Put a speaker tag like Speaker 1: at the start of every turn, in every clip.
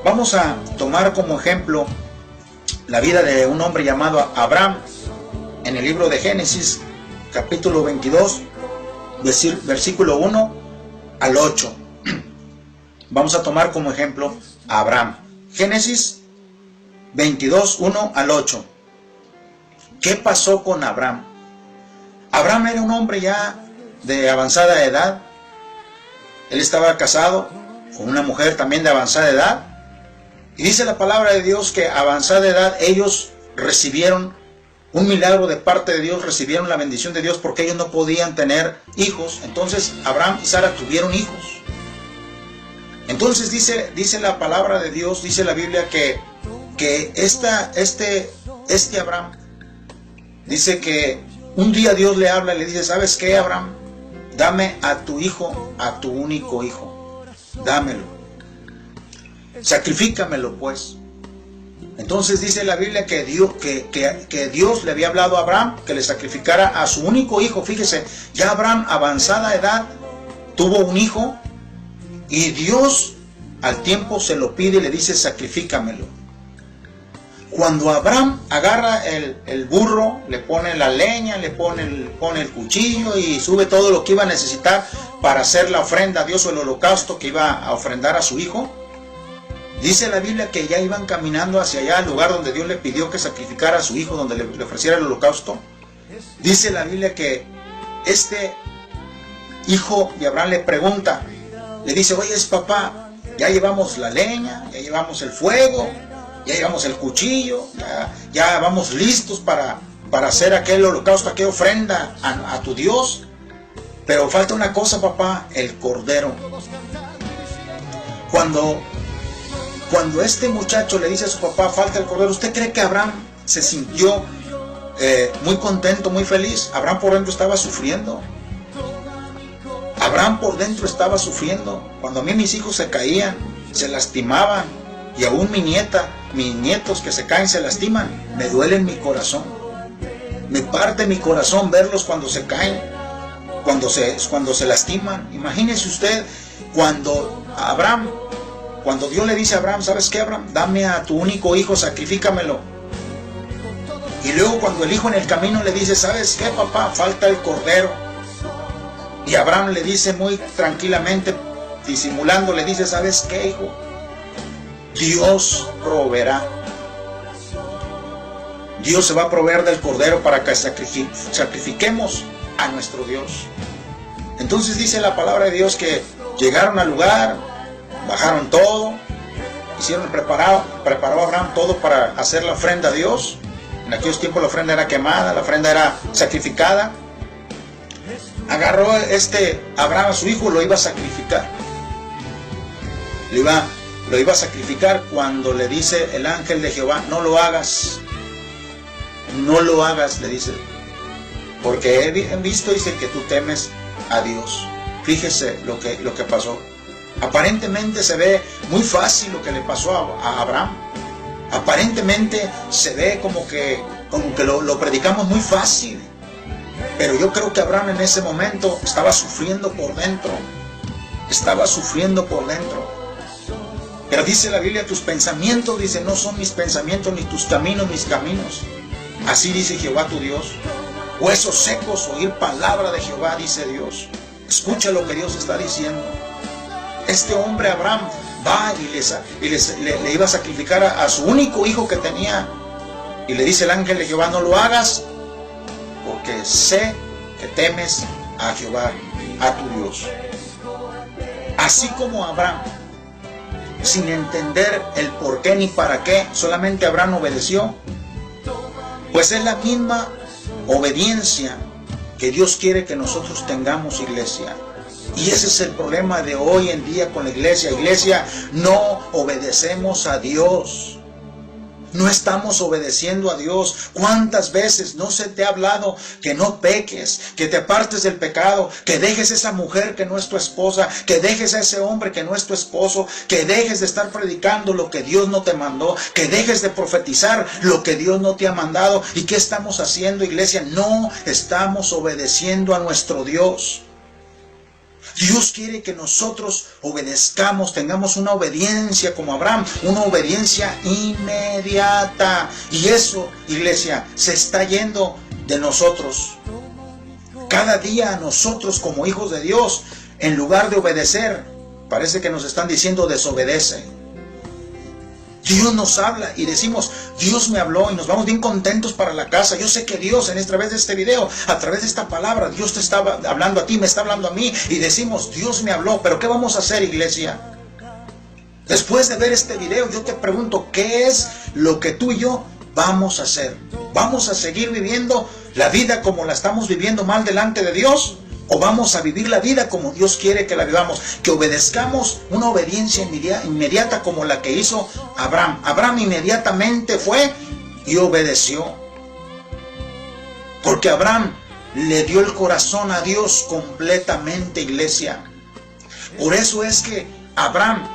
Speaker 1: Vamos a tomar como ejemplo la vida de un hombre llamado Abraham en el libro de Génesis, capítulo 22, versículo 1 al 8. Vamos a tomar como ejemplo a Abraham. Génesis 22, 1 al 8. ¿Qué pasó con Abraham? Abraham era un hombre ya de avanzada edad. Él estaba casado con una mujer también de avanzada edad. Y dice la palabra de Dios que a avanzada edad ellos recibieron un milagro de parte de Dios, recibieron la bendición de Dios porque ellos no podían tener hijos. Entonces Abraham y Sara tuvieron hijos. Entonces dice la palabra de Dios, dice la Biblia que este Abraham, dice que un día Dios le habla y le dice: ¿sabes qué, Abraham? Dame a tu hijo, a tu único hijo, dámelo. Sacrifícamelo pues. Entonces dice la Biblia que Dios le había hablado a Abraham que le sacrificara a su único hijo. Fíjese, ya Abraham, avanzada edad, tuvo un hijo y Dios al tiempo se lo pide y le dice: sacrifícamelo. Cuando Abraham agarra el burro, le pone la leña, le pone el cuchillo y sube todo lo que iba a necesitar para hacer la ofrenda a Dios o el holocausto que iba a ofrendar a su hijo, dice la Biblia que ya iban caminando hacia allá, al lugar donde Dios le pidió que sacrificara a su hijo, donde le ofreciera el holocausto. Dice la Biblia que este hijo de Abraham le pregunta, le dice: oye, papá, ya llevamos la leña, ya llevamos el fuego, ya llevamos el cuchillo, ya vamos listos para hacer aquel holocausto, aquella ofrenda a tu Dios. Pero falta una cosa, papá: el cordero. Cuando este muchacho le dice a su papá: falta el cordero, ¿usted cree que Abraham se sintió muy contento, muy feliz? Abraham por dentro estaba sufriendo. Abraham por dentro estaba sufriendo. Cuando a mí mis hijos se caían, se lastimaban, y aún mis nietos que se caen, se lastiman, me duele en mi corazón. Me parte mi corazón verlos cuando se caen, cuando se lastiman. Imagínese usted cuando Dios le dice a Abraham: ¿sabes qué, Abraham? Dame a tu único hijo, sacrifícamelo. Y luego cuando el hijo en el camino le dice: ¿sabes qué, papá? Falta el cordero. Y Abraham le dice muy tranquilamente, disimulando, le dice: ¿sabes qué, hijo? Dios proveerá. Dios se va a proveer del cordero para que sacrifiquemos a nuestro Dios. Entonces dice la palabra de Dios que llegaron al lugar, bajaron todo, preparó Abraham todo para hacer la ofrenda a Dios. En aquellos tiempos la ofrenda era quemada, la ofrenda era sacrificada. Agarró Abraham a su hijo, lo iba a sacrificar. Lo iba a sacrificar cuando le dice el ángel de Jehová: no lo hagas. No lo hagas, le dice. Porque he visto, dice, que tú temes a Dios. Fíjese lo que pasó. Aparentemente se ve muy fácil lo que le pasó a Abraham. Aparentemente se ve como que lo predicamos muy fácil. Pero yo creo que Abraham en ese momento estaba sufriendo por dentro. Estaba sufriendo por dentro. Pero dice la Biblia: tus pensamientos, dice, no son mis pensamientos, ni tus caminos mis caminos. Así dice Jehová tu Dios. Huesos secos, oír palabra de Jehová, dice Dios. Escucha lo que Dios está diciendo. Este hombre Abraham va y le iba a sacrificar a su único hijo que tenía. Y le dice el ángel de Jehová: no lo hagas, porque sé que temes a Jehová, a tu Dios. Así como Abraham, sin entender el por qué ni para qué, solamente Abraham obedeció, pues es la misma obediencia que Dios quiere que nosotros tengamos, iglesia. Y ese es el problema de hoy en día con la iglesia. Iglesia, no obedecemos a Dios. No estamos obedeciendo a Dios. ¿Cuántas veces no se te ha hablado que no peques, que te apartes del pecado, que dejes esa mujer que no es tu esposa, que dejes a ese hombre que no es tu esposo, que dejes de estar predicando lo que Dios no te mandó, que dejes de profetizar lo que Dios no te ha mandado? ¿Y qué estamos haciendo, iglesia? No estamos obedeciendo a nuestro Dios. Dios quiere que nosotros obedezcamos, tengamos una obediencia como Abraham, una obediencia inmediata. Y eso, iglesia, se está yendo de nosotros. Cada día nosotros como hijos de Dios, en lugar de obedecer, parece que nos están diciendo desobedece. Dios nos habla y decimos, Dios me habló, y nos vamos bien contentos para la casa. Yo sé que Dios, a través de este video, a través de esta palabra, Dios te está hablando a ti, me está hablando a mí, y decimos, Dios me habló. Pero ¿qué vamos a hacer, iglesia? Después de ver este video, yo te pregunto, ¿qué es lo que tú y yo vamos a hacer? ¿Vamos a seguir viviendo la vida como la estamos viviendo mal delante de Dios? ¿O vamos a vivir la vida como Dios quiere que la vivamos? Que obedezcamos una obediencia inmediata como la que hizo Abraham. Abraham inmediatamente fue y obedeció. Porque Abraham le dio el corazón a Dios completamente, iglesia. Por eso es que Abraham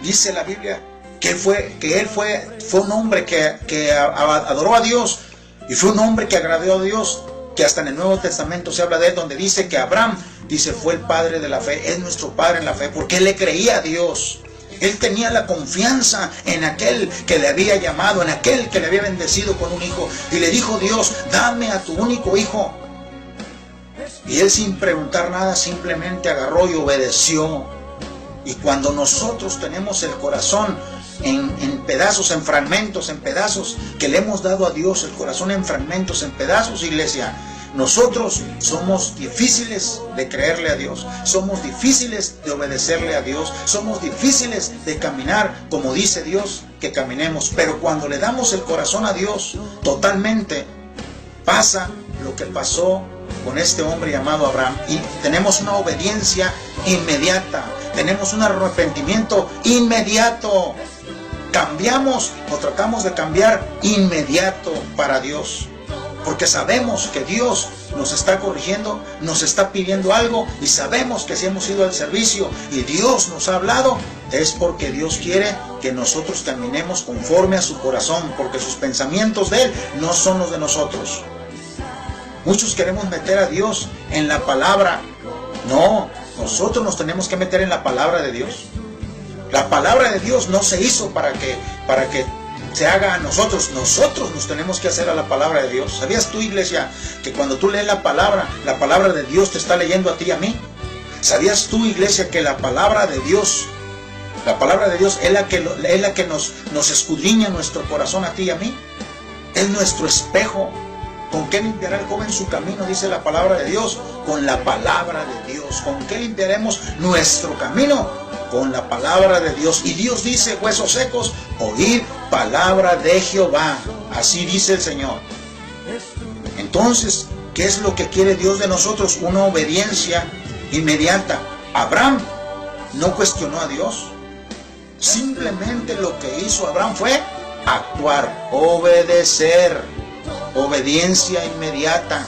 Speaker 1: dice la Biblia que él fue un hombre que adoró a Dios y fue un hombre que agradó a Dios. Que hasta en el Nuevo Testamento se habla de él, donde dice que Abraham, dice, fue el padre de la fe, es nuestro padre en la fe, porque él le creía a Dios. Él tenía la confianza en aquel que le había llamado, en aquel que le había bendecido con un hijo. Y le dijo Dios, dame a tu único hijo. Y él, sin preguntar nada, simplemente agarró y obedeció. Y cuando nosotros tenemos el corazón en pedazos, en fragmentos, en pedazos, que le hemos dado a Dios, el corazón en fragmentos, en pedazos, iglesia, nosotros somos difíciles de creerle a Dios, somos difíciles de obedecerle a Dios, somos difíciles de caminar como dice Dios que caminemos. Pero cuando le damos el corazón a Dios totalmente, pasa lo que pasó con este hombre llamado Abraham, y tenemos una obediencia inmediata, tenemos un arrepentimiento inmediato. Cambiamos o tratamos de cambiar inmediato para Dios, porque sabemos que Dios nos está corrigiendo, nos está pidiendo algo, y sabemos que si hemos ido al servicio y Dios nos ha hablado, es porque Dios quiere que nosotros caminemos conforme a su corazón, porque sus pensamientos de Él no son los de nosotros. Muchos queremos meter a Dios en la palabra. No, nosotros nos tenemos que meter en la palabra de Dios. La palabra de Dios no se hizo para que se haga a nosotros. Nosotros nos tenemos que hacer a la palabra de Dios. ¿Sabías tú, iglesia, que cuando tú lees la palabra de Dios te está leyendo a ti y a mí? ¿Sabías tú, iglesia, que la palabra de Dios es la que nos escudriña nuestro corazón a ti y a mí? Es nuestro espejo. ¿Con qué limpiará el joven su camino? Dice la palabra de Dios. Con la palabra de Dios. ¿Con qué limpiaremos nuestro camino? Con la palabra de Dios. Y Dios dice, huesos secos, oíd palabra de Jehová. Así dice el Señor. Entonces, ¿qué es lo que quiere Dios de nosotros? Una obediencia inmediata. Abraham no cuestionó a Dios. Simplemente lo que hizo Abraham fue actuar, obedecer. Obediencia inmediata.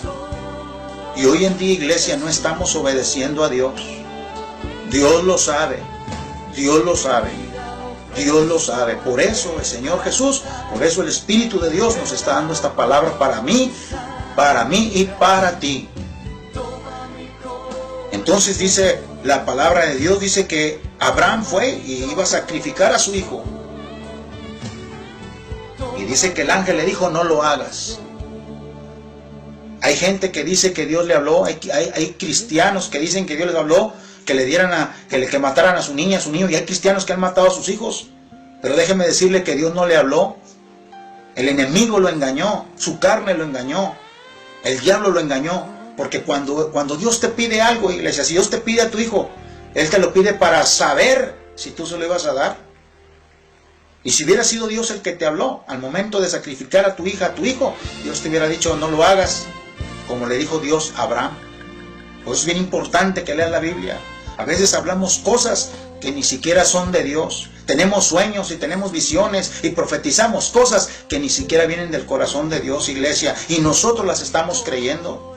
Speaker 1: Y hoy en día, iglesia, no estamos obedeciendo a Dios. Dios lo sabe. Dios lo sabe. Dios lo sabe. Por eso el Señor Jesús, por eso el Espíritu de Dios nos está dando esta palabra para mí y para ti. Entonces dice la palabra de Dios, dice que Abraham fue y iba a sacrificar a su hijo. Y dice que el ángel le dijo, no lo hagas. Hay gente que dice que Dios le habló, hay cristianos que dicen que Dios les habló, que mataran a su niña, a su niño, y hay cristianos que han matado a sus hijos. Pero déjeme decirle que Dios no le habló. El enemigo lo engañó, su carne lo engañó, el diablo lo engañó. Porque cuando Dios te pide algo, iglesia, si Dios te pide a tu hijo, Él te lo pide para saber si tú se lo ibas a dar. Y si hubiera sido Dios el que te habló al momento de sacrificar a tu hija, a tu hijo, Dios te hubiera dicho, no lo hagas, como le dijo Dios a Abraham. Pues es bien importante que leas la Biblia. A veces hablamos cosas que ni siquiera son de Dios. Tenemos sueños y tenemos visiones y profetizamos cosas que ni siquiera vienen del corazón de Dios, iglesia, y nosotros las estamos creyendo.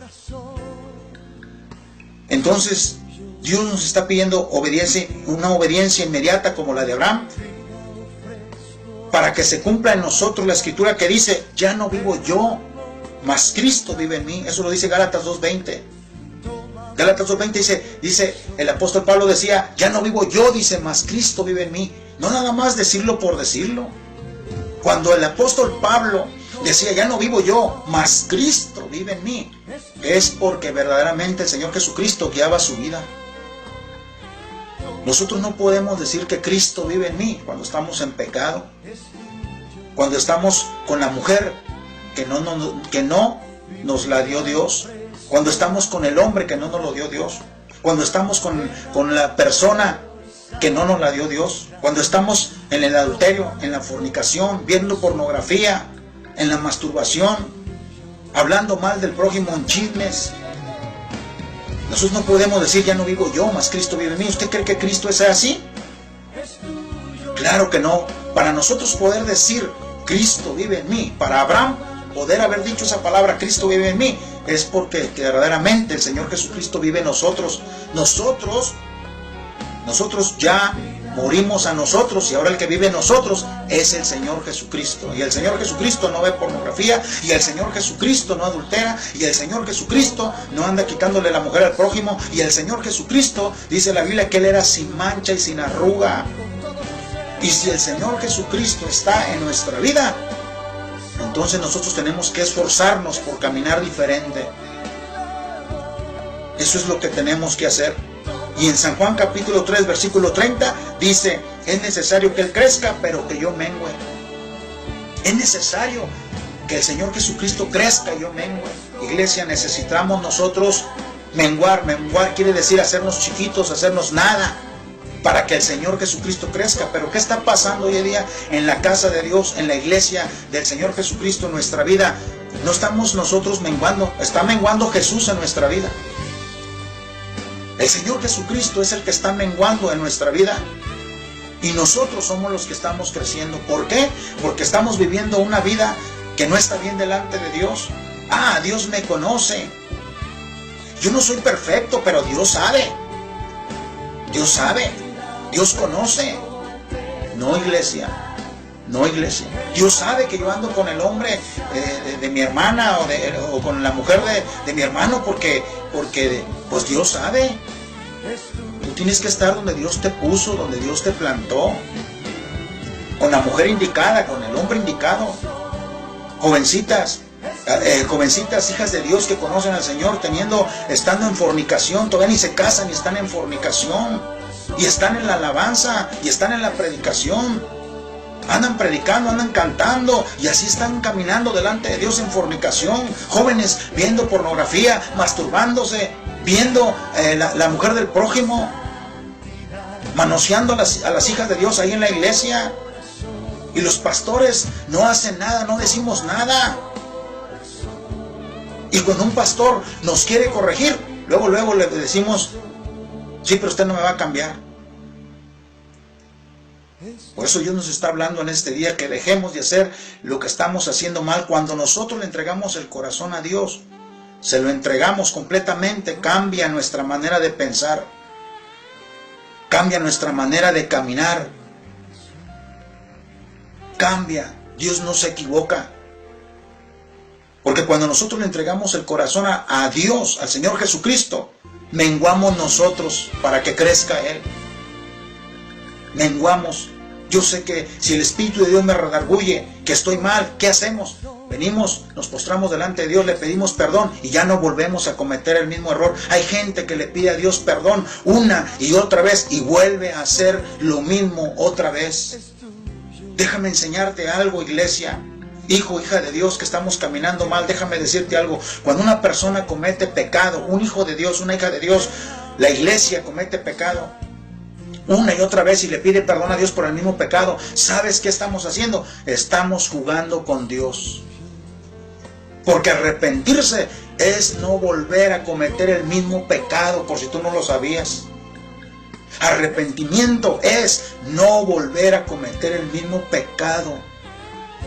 Speaker 1: Entonces, Dios nos está pidiendo obediencia, una obediencia inmediata como la de Abraham, para que se cumpla en nosotros la escritura que dice, ya no vivo yo, mas Cristo vive en mí. Eso lo dice Gálatas 2:20. Gálatas 2:20 dice, el apóstol Pablo decía, ya no vivo yo, dice, mas Cristo vive en mí. No nada más decirlo por decirlo. Cuando el apóstol Pablo decía, ya no vivo yo, mas Cristo vive en mí, es porque verdaderamente el Señor Jesucristo guiaba su vida. Nosotros no podemos decir que Cristo vive en mí cuando estamos en pecado, cuando estamos con la mujer que no nos la dio Dios, cuando estamos con el hombre que no nos lo dio Dios, cuando estamos con la persona que no nos la dio Dios, cuando estamos en el adulterio, en la fornicación, viendo pornografía, en la masturbación, hablando mal del prójimo en chismes. Nosotros no podemos decir, ya no vivo yo, mas Cristo vive en mí. ¿Usted cree que Cristo es así? Claro que no. Para nosotros poder decir, Cristo vive en mí, para Abraham poder haber dicho esa palabra, Cristo vive en mí, es porque verdaderamente el Señor Jesucristo vive en nosotros. Nosotros ya morimos a nosotros y ahora el que vive en nosotros es el Señor Jesucristo. Y el Señor Jesucristo no ve pornografía, y el Señor Jesucristo no adultera, y el Señor Jesucristo no anda quitándole la mujer al prójimo, y el Señor Jesucristo, dice la Biblia, que Él era sin mancha y sin arruga. Y si el Señor Jesucristo está en nuestra vida, entonces nosotros tenemos que esforzarnos por caminar diferente. Eso es lo que tenemos que hacer. Y en San Juan capítulo 3, versículo 30, dice, es necesario que Él crezca, pero que yo mengue. Es necesario que el Señor Jesucristo crezca y yo mengue. Iglesia, necesitamos nosotros menguar. Menguar quiere decir hacernos chiquitos, hacernos nada, para que el Señor Jesucristo crezca. Pero ¿qué está pasando hoy en día en la casa de Dios, en la iglesia del Señor Jesucristo, en nuestra vida? No estamos nosotros menguando, está menguando Jesús en nuestra vida. El Señor Jesucristo es el que está menguando en nuestra vida. Y nosotros somos los que estamos creciendo. ¿Por qué? Porque estamos viviendo una vida que no está bien delante de Dios. Ah, Dios me conoce. Yo no soy perfecto, pero Dios sabe. Dios sabe. Dios conoce. No, iglesia. No, iglesia. Dios sabe que yo ando con el hombre de mi hermana o con la mujer de mi hermano porque pues Dios sabe. Tú tienes que estar donde Dios te puso, donde Dios te plantó, con la mujer indicada, con el hombre indicado. Jovencitas, hijas de Dios que conocen al Señor, estando en fornicación, todavía ni se casan y están en fornicación, y están en la alabanza, y están en la predicación. Andan predicando, andan cantando, y así están caminando delante de Dios en fornicación. Jóvenes viendo pornografía, masturbándose, viendo la mujer del prójimo, manoseando a las hijas de Dios ahí en la iglesia. Y los pastores no hacen nada, no decimos nada. Y cuando un pastor nos quiere corregir, luego le decimos, sí, pero usted no me va a cambiar. Por eso Dios nos está hablando en este día que dejemos de hacer lo que estamos haciendo mal. Cuando nosotros le entregamos el corazón a Dios, se lo entregamos completamente, cambia nuestra manera de pensar, cambia nuestra manera de caminar, cambia. Dios no se equivoca. Porque cuando nosotros le entregamos el corazón a Dios, al Señor Jesucristo, menguamos nosotros para que crezca Él. Menguamos. Yo sé que si el Espíritu de Dios me redarguye, que estoy mal, ¿qué hacemos? Venimos, nos postramos delante de Dios, le pedimos perdón y ya no volvemos a cometer el mismo error. Hay gente que le pide a Dios perdón una y otra vez y vuelve a hacer lo mismo otra vez. Déjame enseñarte algo, iglesia. Hijo, hija de Dios, que estamos caminando mal, déjame decirte algo. Cuando una persona comete pecado, un hijo de Dios, una hija de Dios, la iglesia comete pecado una y otra vez y le pide perdón a Dios por el mismo pecado, ¿sabes qué estamos haciendo? Estamos jugando con Dios. Porque arrepentirse es no volver a cometer el mismo pecado, por si tú no lo sabías. Arrepentimiento es no volver a cometer el mismo pecado.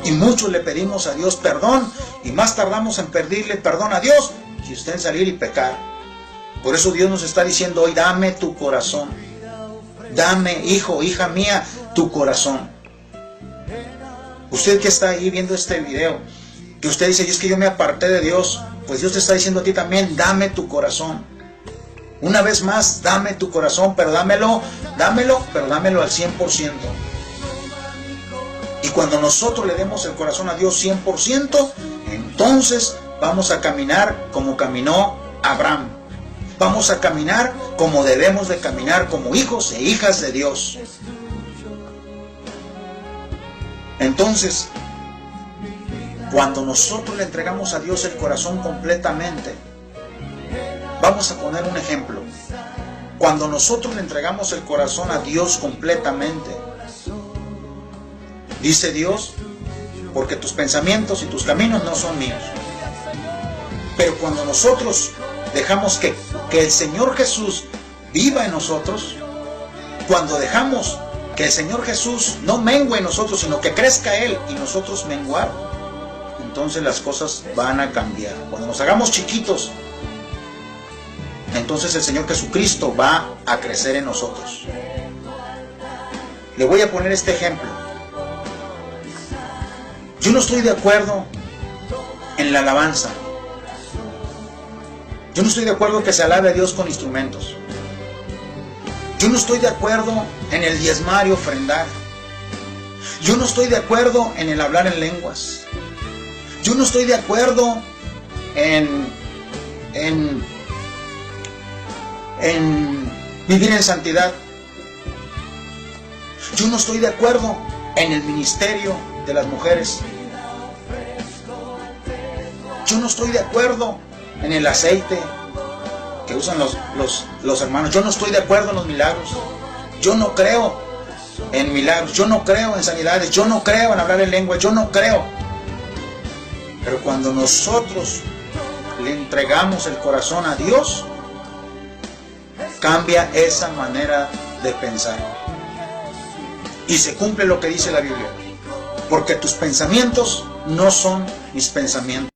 Speaker 1: Y muchos le pedimos a Dios perdón y más tardamos en pedirle perdón a Dios que usted en salir y pecar. Por eso Dios nos está diciendo hoy, dame tu corazón. Dame, hijo, hija mía, tu corazón. Usted que está ahí viendo este video, que usted dice, es que yo me aparté de Dios, pues Dios te está diciendo a ti también, dame tu corazón. Una vez más, dame tu corazón, pero dámelo al 100%. Y cuando nosotros le demos el corazón a Dios 100%, entonces vamos a caminar como caminó Abraham. Vamos a caminar como debemos de caminar, como hijos e hijas de Dios. Entonces, cuando nosotros le entregamos a Dios el corazón completamente, vamos a poner un ejemplo. Cuando nosotros le entregamos el corazón a Dios completamente, dice Dios, porque tus pensamientos y tus caminos no son míos. Pero cuando nosotros dejamos que el Señor Jesús viva en nosotros, cuando dejamos que el Señor Jesús no mengue en nosotros, sino que crezca Él y nosotros menguar, entonces las cosas van a cambiar. Cuando nos hagamos chiquitos, entonces el Señor Jesucristo va a crecer en nosotros. Le voy a poner este ejemplo. Yo no estoy de acuerdo en la alabanza. Yo no estoy de acuerdo que se alabe a Dios con instrumentos. Yo no estoy de acuerdo en el diezmar y ofrendar. Yo no estoy de acuerdo en el hablar en lenguas. Yo no estoy de acuerdo en vivir en santidad. Yo no estoy de acuerdo en el ministerio de las mujeres. Yo no estoy de acuerdo en el aceite que usan los hermanos. Yo no estoy de acuerdo en los milagros. Yo no creo en milagros. Yo no creo en sanidades. Yo no creo en hablar en lengua. Yo no creo. Pero cuando nosotros le entregamos el corazón a Dios, cambia esa manera de pensar. Y se cumple lo que dice la Biblia. Porque tus pensamientos no son mis pensamientos.